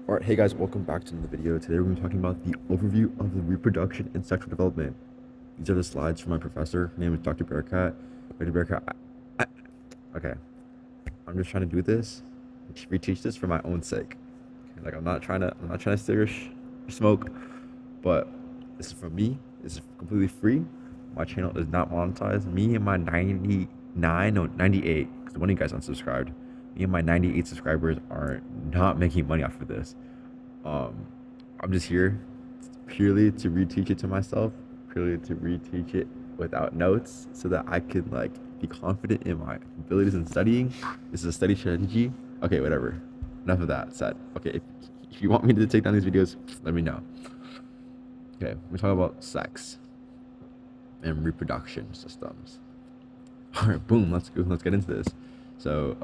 Alright, hey guys, welcome back to another video. Today we're going to be talking about the overview of the reproduction and sexual development. These are the slides from my professor. Her name is Dr. Bearcat. Dr. Bearcat, okay, I'm just trying to do this, reteach this for my own sake. Okay, like I'm not trying to steal your smoke, but this is from me. This is completely free. My channel is not monetized. Me and my 98, because one of you guys unsubscribed. Me and my 98 subscribers are not making money off of this. Um, I'm just here purely to reteach it to myself, purely to reteach it without notes, so that I could like be confident in my abilities in studying. This is a study strategy. Okay, whatever. Enough of that said. Okay, if you want me to take down these videos, let me know. Okay, we're talking about sex and reproduction systems. All right, boom. Let's go. Let's get into this. So,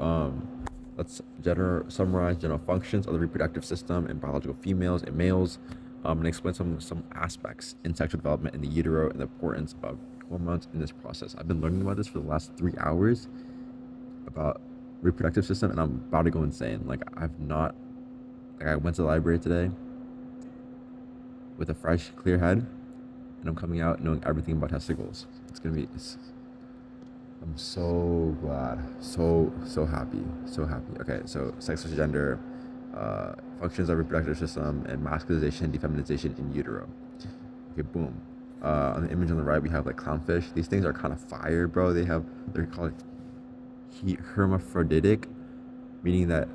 let's summarize general functions of the reproductive system in biological females and males, and explain some aspects in sexual development in the utero and the importance of hormones in this process. I've been learning about this for the last 3 hours about reproductive system, and I'm about to go insane. Like I went to the library today with a fresh, clear head, and I'm coming out knowing everything about testicles. I'm so glad, so happy, so happy. Okay, so sex versus gender, functions of reproductive system, and masculinization, defeminization in utero. Okay, boom. On the image on the right, we have like clownfish. These things are kind of fire, bro. They're called hermaphroditic, meaning that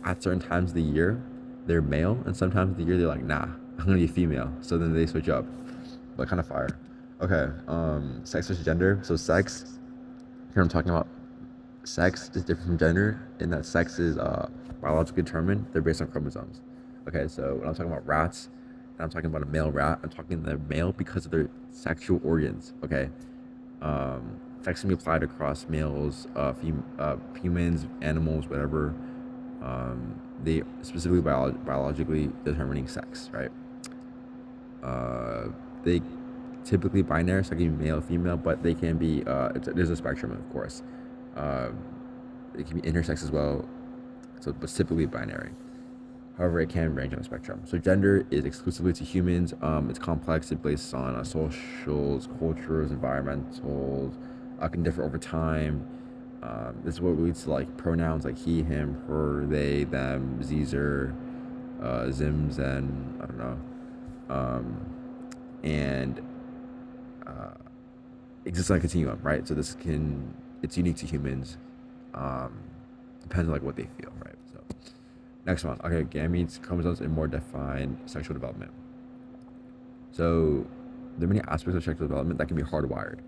at certain times of the year they're male, and sometimes of the year they're like, nah, I'm gonna be female. So then they switch up, but kind of fire. Okay, sex versus gender. So sex. Here I'm talking about sex is different from gender in that sex is biologically determined. They're based on chromosomes. Okay, so when I'm talking about rats, and I'm talking about a male rat, I'm talking they're male because of their sexual organs. Okay, sex can be applied across males, humans, animals, whatever. They specifically biologically determining sex, right? They typically binary, so it can be male, female, but they can be there's a spectrum, of course. It can be intersex as well, so but typically binary. However, it can range on a spectrum. So gender is exclusively to humans. It's complex. It's based on socials, cultures, environmentals. Can differ over time. This is what leads to like pronouns like he, him, her, they, them, zezer, zims, and I don't know. And exists on a continuum, right? So it's unique to humans. Depends on like what they feel, right? So next one, okay, gametes, chromosomes, and more defined sexual development. So there are many aspects of sexual development that can be hardwired,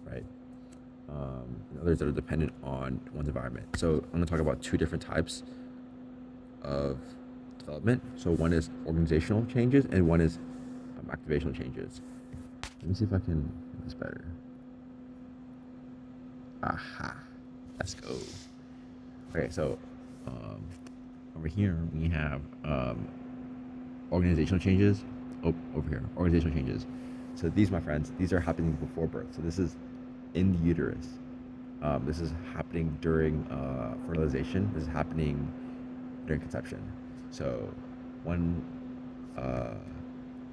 right? Others that are dependent on one's environment. So I'm going to talk about two different types of development. So one is organizational changes, and one is activational changes. Let me see if I can make this better. Aha. Let's go. Okay, so over here we have organizational changes. Oh, over here, organizational changes. So these, my friends, these are happening before birth. So this is in the uterus. This is happening during fertilization. This is happening during conception. So one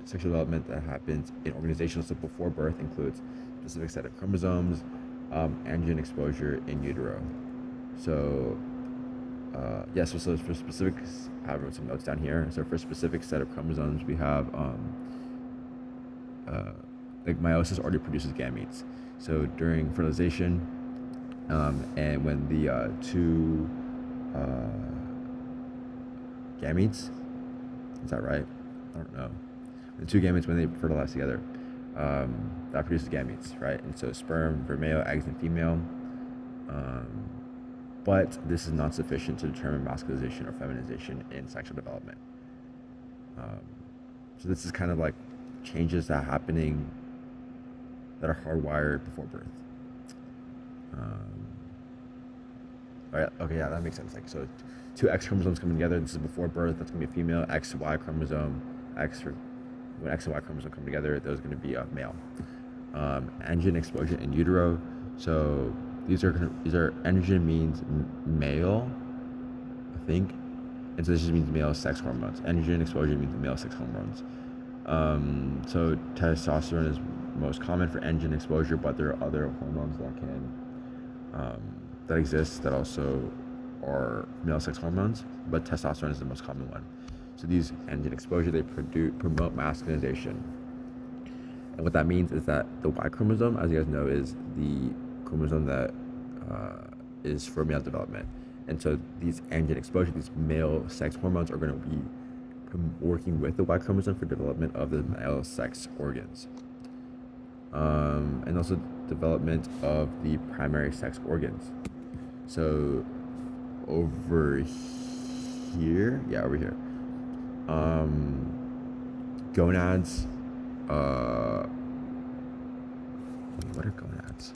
sexual development that happens in organizational, so before birth, includes specific set of chromosomes, androgen exposure in utero. So so for specifics, I have some notes down here. So for specific set of chromosomes, we have like meiosis already produces gametes. So during fertilization, and when the two gametes, is that right? I don't know. The two gametes, when they fertilize together, that produces gametes, right? And so sperm for male, eggs in female. But this is not sufficient to determine masculinization or feminization in sexual development. So this is kind of like changes that are happening that are hardwired before birth. All right, okay, yeah, that makes sense. Like, so two X chromosomes coming together. This is before birth. That's gonna be a female. Y chromosome. When X and Y chromosome come together, those are gonna be a male. Androgen exposure in utero. So these are androgen means male, I think, And so this just means male sex hormones. Androgen exposure means male sex hormones. So testosterone is most common for androgen exposure, but there are other hormones that exist that also are male sex hormones, but testosterone is the most common one. So these androgen exposure, they promote masculinization. And what that means is that the Y chromosome, as you guys know, is the chromosome that is for male development. And so these androgen exposure, these male sex hormones, are going to be working with the Y chromosome for development of the male sex organs. And also development of the primary sex organs. So over here, gonads, what are gonads?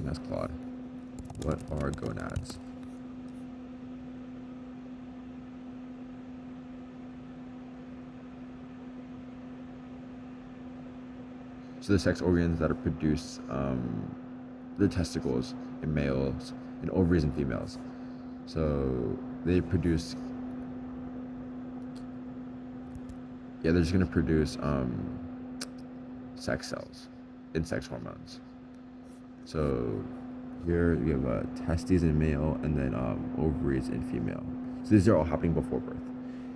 That's Claude. What are gonads? So the sex organs that are produced, the testicles in males and ovaries in females. So they produce, they're just gonna produce sex cells and sex hormones. So here you have testes in male and then ovaries in female. So these are all happening before birth.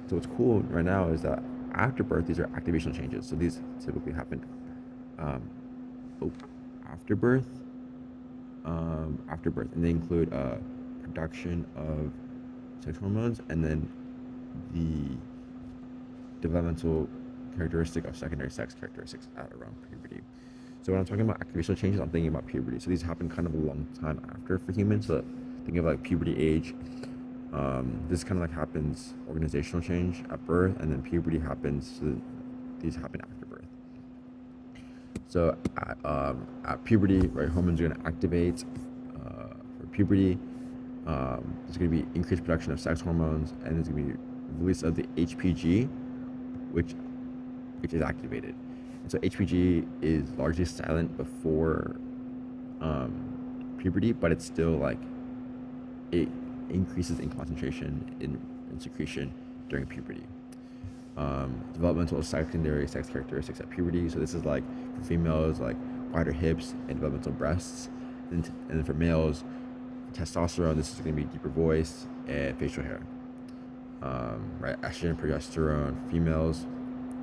So what's cool right now is that after birth, these are activational changes. So these typically happen after birth, and they include production of sex hormones and then the developmental characteristic of secondary sex characteristics at around puberty. So when I'm talking about activational changes, I'm thinking about puberty. So these happen kind of a long time after for humans. So thinking of like puberty age, this kind of like happens organizational change at birth, and then puberty happens. So these happen after birth. So at puberty, right, hormones are going to activate for puberty. There's going to be increased production of sex hormones, and there's going to be release of the HPG, which is activated. And so HPG is largely silent before puberty, but it's still like it increases in concentration in secretion during puberty. Developmental secondary sex characteristics at puberty. So this is like for females, like wider hips and developmental breasts, and then for males, testosterone. This is going to be deeper voice and facial hair. Right, estrogen, progesterone, females,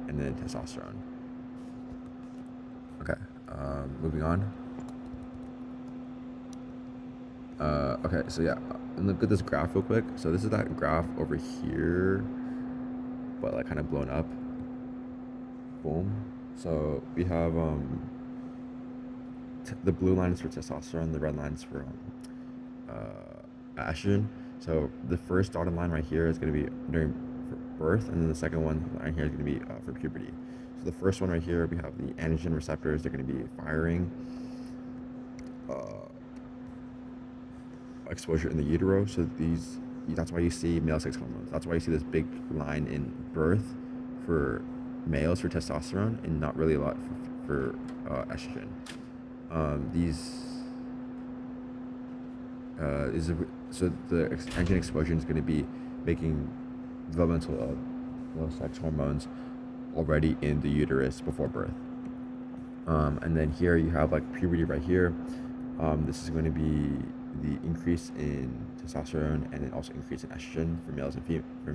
and then testosterone. Okay, moving on. Okay, so yeah, and look at this graph real quick. So this is that graph over here, but like kind of blown up. Boom. So we have the blue line is for testosterone, the red line is for estrogen. So the first dotted line right here is going to be during birth, and then the second one right here is going to be for puberty. So the first one right here, we have the androgen receptors. They're going to be firing exposure in the utero. So that's why you see male sex hormones. That's why you see this big line in birth for males for testosterone, and not really a lot for estrogen. So the androgen exposure is going to be making developmental male sex hormones already in the uterus before birth. And then here you have like puberty right here. This is going to be the increase in testosterone, and then also increase in estrogen for males and for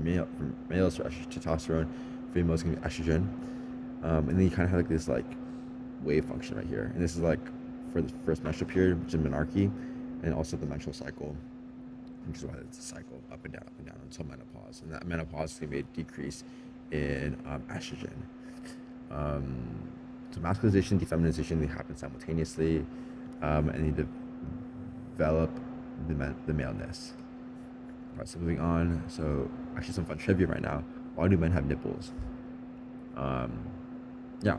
males for testosterone, females can be estrogen. And then you kind of have like this like wave function right here, and this is like for the first menstrual period, which is menarche, and also the menstrual cycle, which is why it's a cycle up and down until menopause. And that menopause is going to be a decrease in estrogen. So masculinization, defeminization, they happen simultaneously, and they develop the maleness. All right, so moving on. So actually some fun trivia right now. Why do men have nipples?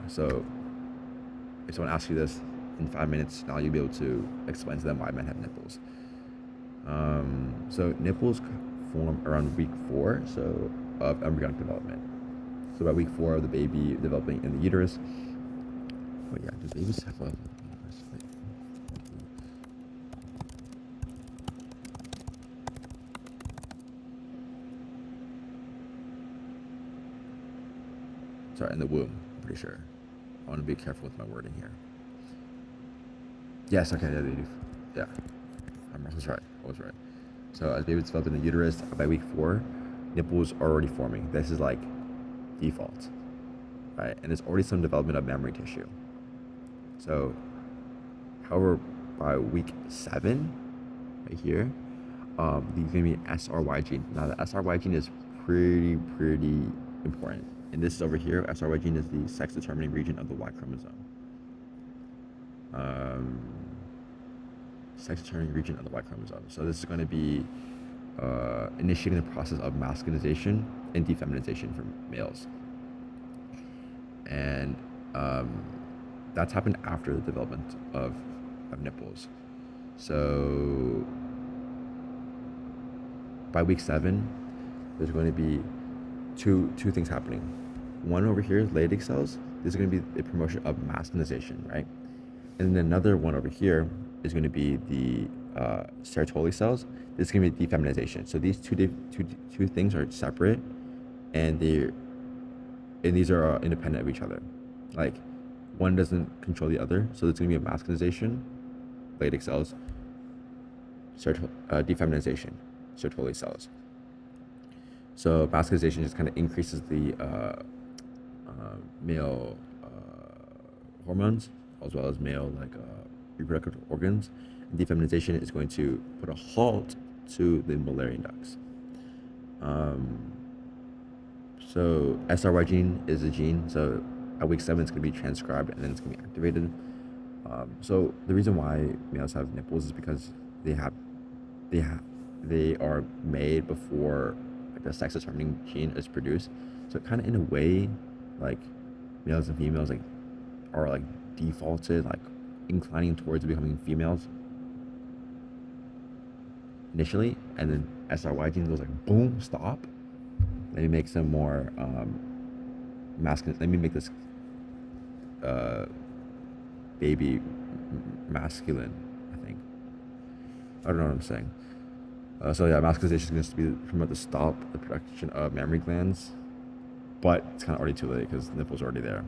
So if someone asks you this in 5 minutes, now you'll be able to explain to them why men have nipples. So nipples form around week 4, so of embryonic development. So by week 4 of the baby developing in the uterus. Oh yeah, do babies have a... sorry, in the womb, I'm pretty sure. I want to be careful with my wording here. Yes, okay, yeah, they do. Yeah, I was right. I was right. So as babies develop in the uterus, by week 4, nipples are already forming. This is like default, right? And there's already some development of mammary tissue. So, however, by week 7, right here, there's gonna be an SRY gene. Now the SRY gene is pretty important. And this is over here. SRY gene is the sex determining region of the Y chromosome. Sex determining region of the Y chromosome. So this is going to be initiating the process of masculinization and defeminization for males. And that's happened after the development of nipples. So by week 7, there's going to be two things happening. One over here is Leydig cells. This is going to be a promotion of masculinization, right? And then another one over here is going to be the Sertoli cells. This is going to be defeminization. So these two things are separate, and these are independent of each other. Like, one doesn't control the other. So it's going to be a masculinization, Leydig cells, defeminization, Sertoli cells. So masculinization just kind of increases the male hormones, as well as male reproductive organs. And defeminization is going to put a halt to the Mullerian ducts. So SRY gene is a gene. So at week 7, it's going to be transcribed, and then it's going to be activated. So the reason why males have nipples is because they are made before the sex determining gene is produced. So kind of in a way, like, males and females are defaulted, inclining towards becoming females initially, and then SRY gene goes boom, stop. Let me make some more masculine. Let me make this baby masculine. I think. I don't know what I'm saying. So yeah, masculinization is going to be promote to stop the production of mammary glands, but it's kind of already too late because the nipples are already there.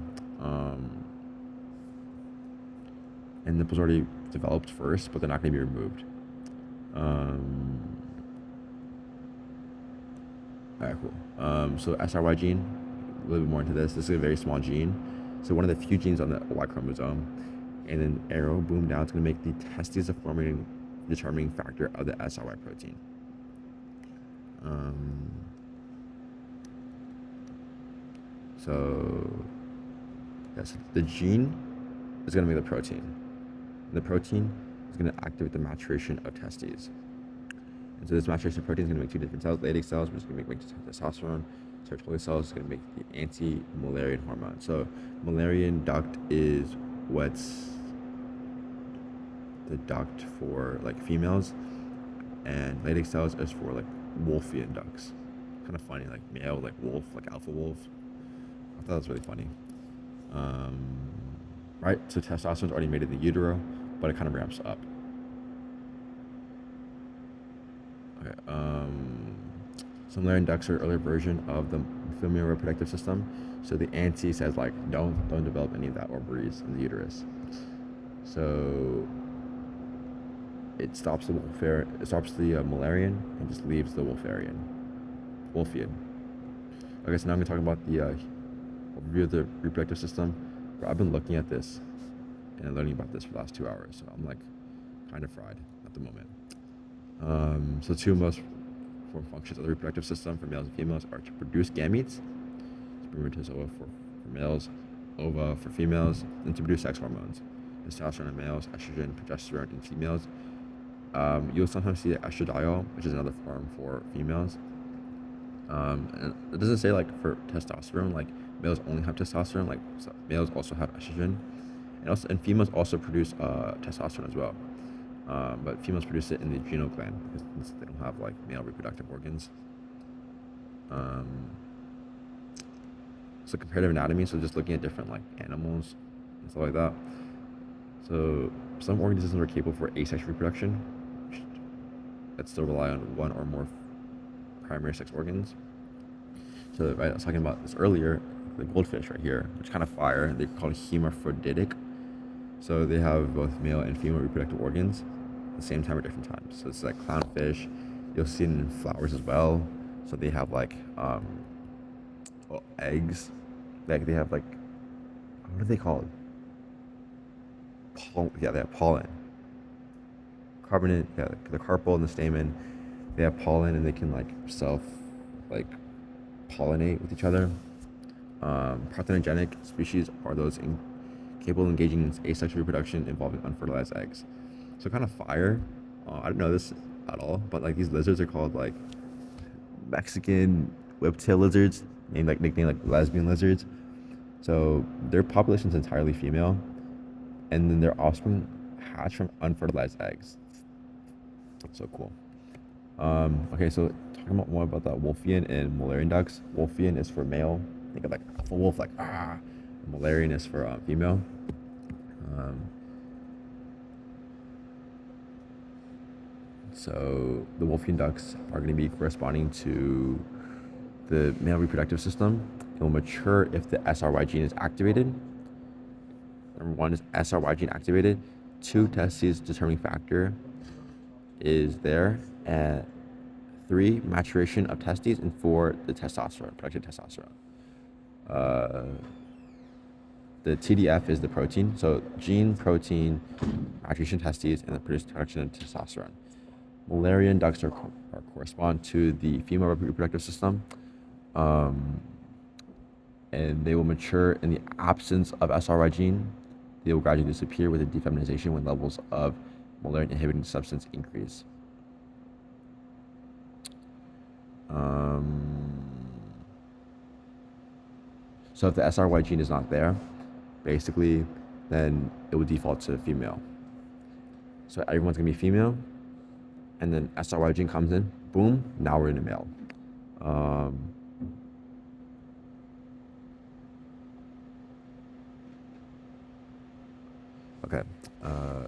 And nipples already developed first, but they're not going to be removed. Alright, cool. So SRY gene, a little bit more into this. This is a very small gene. So one of the few genes on the Y chromosome, and then arrow, boom, down. It's going to make the testes a forming determining factor of the SRY protein. So yes, the gene is going to make the protein. And the protein is going to activate the maturation of testes. And so this maturation of protein is going to make 2 different cells. Leydig cells, which is going to make testosterone. Sertoli cells is going to make the anti-Mullerian hormone. So Mullerian duct is what's the duct for females, and Leydig cells is for Wolffian ducts. Kind of funny, male, wolf, alpha wolf. I thought that was really funny. Right, so testosterone is already made in the utero, but it kind of ramps up. Okay, so Mullerian ducts are an earlier version of the female reproductive system. So the anti says don't develop any of that ovaries in the uterus. So it stops the Mullerian and just leaves the Wolffian. Okay, so now I'm going to talk about the overview of the reproductive system. I've been looking at this and learning about this for the last 2 hours, so I'm kind of fried at the moment. So 2 most important functions of the reproductive system for males and females are to produce gametes, spermatozoa for males, ova for females, and to produce sex hormones, testosterone in males, estrogen, progesterone in females. You'll sometimes see estradiol, which is another form for females. And it doesn't say for testosterone, males only have testosterone. So males also have estrogen, and females also produce testosterone as well. But females produce it in the adrenal gland because they don't have male reproductive organs. So comparative anatomy, so just looking at different animals and stuff like that. So some organisms are capable for asexual reproduction, that still rely on 1 or more primary sex organs. So I was talking about this earlier, the goldfish right here, which is kind of fire. They're called hermaphroditic. So they have both male and female reproductive organs at the same time or different times. So it's like clownfish. You'll see it in flowers as well. So they have like eggs. Like they have like, what are they called? Yeah, they have pollen. Carbonate, yeah, the carpel and the stamen. They have pollen and they can like like pollinate with each other. Parthenogenic species are those capable of engaging in asexual reproduction involving unfertilized eggs. So kind of fire. I don't know this at all, but like these lizards are called like Mexican whiptail lizards, nicknamed like lesbian lizards. So their population is entirely female, and then their offspring hatch from unfertilized eggs. So cool. Okay, so talking about more about the Wolffian and Mullerian ducks. Wolffian is for male. Think of like alpha wolf, like ah. Mullerian is for female. So the Wolffian ducks are going to be corresponding to the male reproductive system. It will mature if the SRY gene is activated. Number one is SRY gene activated. 2, testes determining factor is there. And 3, maturation of testes. And 4, the testosterone, productive testosterone. The TDF is the protein. So gene, protein, maturation testes, and the production of testosterone. Mullerian ducts correspond to the female reproductive system. And they will mature in the absence of SRY gene. They will gradually disappear with the defeminization when levels of Mullerian inhibiting substance increase. So if the SRY gene is not there, basically, then it will default to female. So everyone's gonna be female, and then SRY gene comes in, boom, now we're in a male. Okay,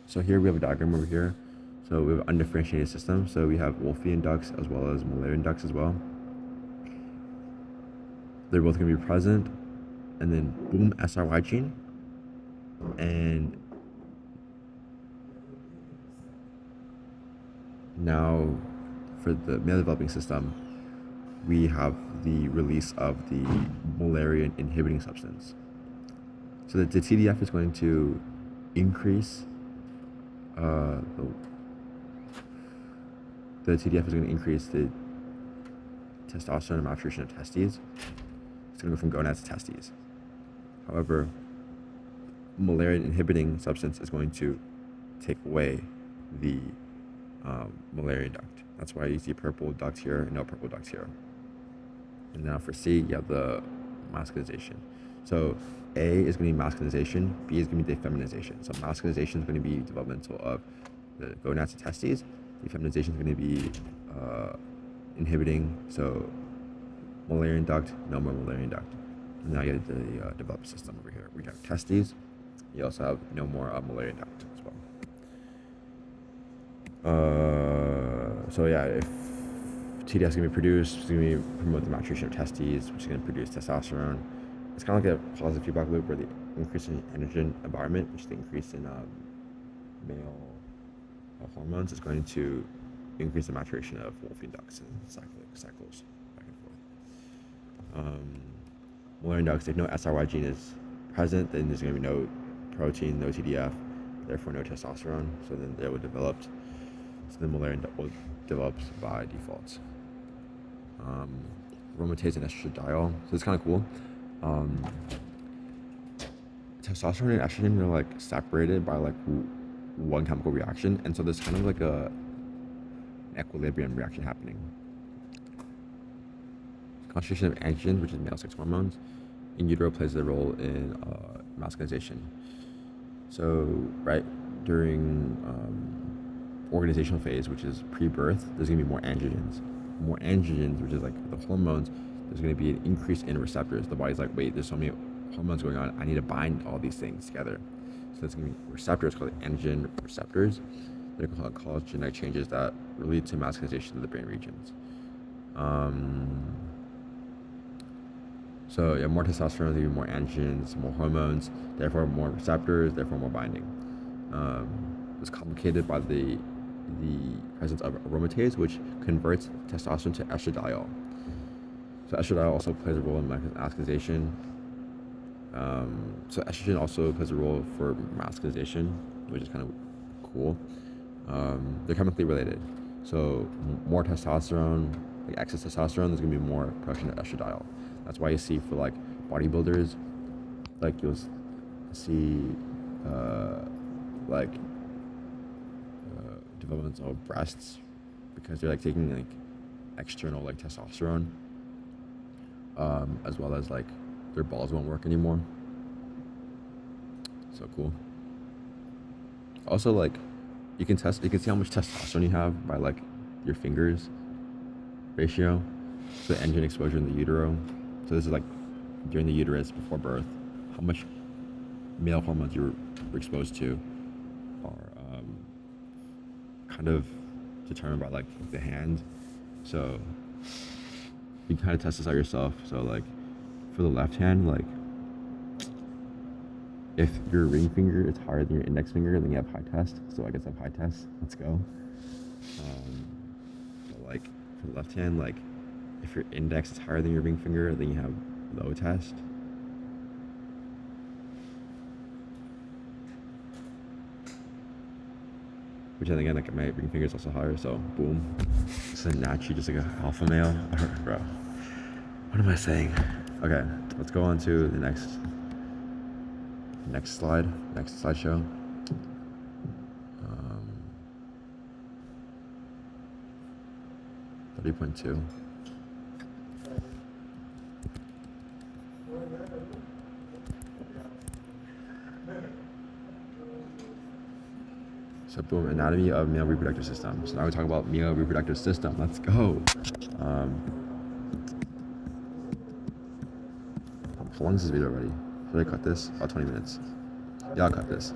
so here we have a diagram over here. So we have an undifferentiated system. So we have Wolffian ducks as well as Mullerian ducks as well. They're both going to be present, and then boom, SRY gene, and now for the male developing system, we have the release of the Mullerian inhibiting substance. So the TDF is going to increase the TDF is going to increase the testosterone and maturation of testes. It's going to go from gonads to testes. However, Mullerian inhibiting substance is going to take away the Mullerian duct. That's why you see purple duct here and no purple duct here. And now for C, you have the masculinization. So A is going to be masculinization, B is going to be defeminization. So masculinization is going to be developmental of the gonads to testes. Defeminization is going to be inhibiting, so Mullerian duct, no more Mullerian duct. And now you have the developed system over here. We have testes, you also have no more Mullerian duct as well. So yeah, if TDF is going to be produced, it's going to promote the maturation of testes, which is going to produce testosterone. It's kind of like a positive feedback loop where the increase in androgen environment, which is the increase in male hormones, is going to increase the maturation of Wolffian ducts and cycles back and forth. Mullerian ducts, if no SRY gene is present, then there's going to be no protein, no TDF, therefore no testosterone. So then they will develop. So the Mullerian duct will develop by default. Aromatase and estradiol. So it's kind of cool. Testosterone and estrogen are like separated by like one chemical reaction, and so there's kind of like an equilibrium reaction happening. Concentration of androgens, which is male sex hormones, in utero plays a role in masculinization. So right during organizational phase, which is pre-birth, there's going to be more androgens. More androgens, which is like the hormones, there's going to be an increase in receptors. The body's like, wait, there's so many hormones going on, I need to bind all these things together. So there's going to be receptors called androgen receptors. They're going to cause genetic changes that lead to masculinization of the brain regions. So yeah, more testosterone, there more androgens, more hormones, therefore more receptors, therefore more binding. It's complicated by the presence of aromatase, which converts testosterone to estradiol. So estradiol also plays a role in masculinization. So estrogen also plays a role for masculinization, which is kind of cool. They're chemically related. So more testosterone, like excess testosterone, there's gonna be more production of estradiol. That's why you see for like bodybuilders, like you'll see like developments of breasts because they're like taking like external like testosterone, as well as like their balls won't work anymore. So cool. Also, like you can see how much testosterone you have by like your fingers ratio. So the androgen exposure in the utero. So this is like during the uterus before birth, how much male hormones you were exposed to are kind of determined by like the hand. So you can kind of test this out yourself. So like for the left hand, like if your ring finger is higher than your index finger, then you have high test. So I guess I have high test. Let's go. But like for the left hand, like if your index is higher than your ring finger, then you have low test. Which then again, like my ring finger is also higher, so boom. This is naturally just like a alpha male. Bro, what am I saying? Okay, let's go on to the next slideshow. 30.2. So boom, anatomy of male reproductive system. So now we talk about male reproductive system. Let's go. How long is this video already? Should I cut this? About 20 minutes. Yeah, I'll cut this.